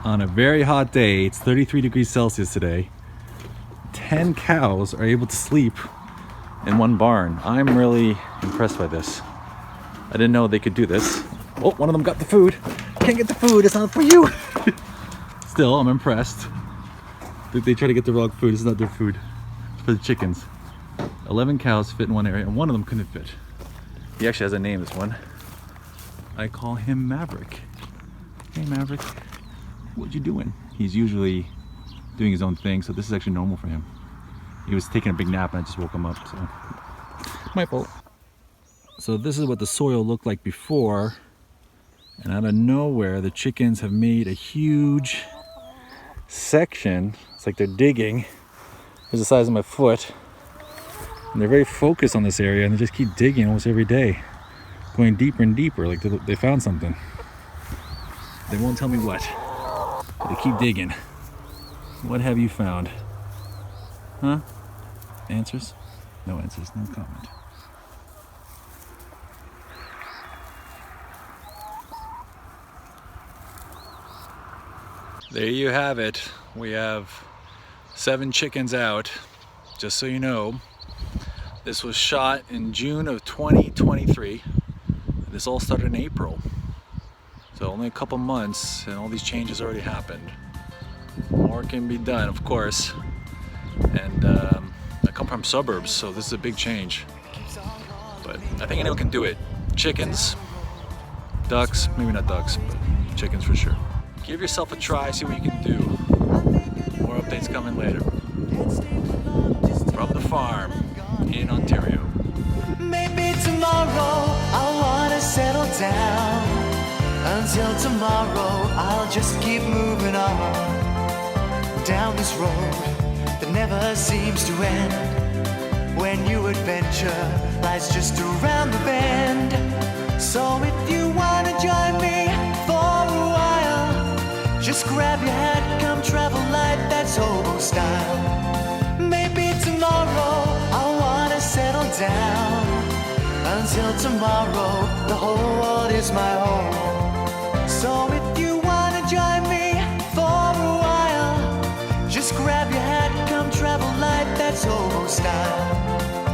On a very hot day, it's 33 degrees Celsius today. 10 cows are able to sleep in one barn. I'm really impressed by this. I didn't know they could do this. Oh, one of them got the food. Can't get the food, it's not for you. Still, I'm impressed. They try to get the wrong food, it's not their food. It's for the chickens. 11 cows fit in one area and one of them couldn't fit. He actually has a name, this one. I call him Maverick. Hey Maverick, what you doing? He's usually doing his own thing, so this is actually normal for him. He was taking a big nap and I just woke him up, so my fault. So this is what the soil looked like before, and out of nowhere the chickens have made a huge section. It's like they're digging. Here's the size of my foot. And they're very focused on this area and they just keep digging almost every day, going deeper and deeper, like they found something. They won't tell me what, but they keep digging. What have you found? Huh? Answers? No answers, no comment. There you have it. We have 7 chickens out. Just so you know, this was shot in June of 2023. This all started in April. So only a couple months and all these changes already happened. More can be done, of course. And I come from suburbs, so this is a big change. But I think anyone can do it. Chickens, ducks, maybe not ducks, but chickens for sure. Give yourself a try, see what you can do. More updates coming later. From the farm in Ontario. Maybe tomorrow I'll wanna settle down. Until tomorrow I'll just keep moving on. Down this road that never seems to end. When new adventure lies just around the bend. So if you wanna join me for a while, just grab your hat, come travel light, that's hobo style. Maybe tomorrow I'll wanna settle down. Until tomorrow, the whole world is my home. So if you wanna join me for a while, just grab your hat, come travel light, that's hobo style.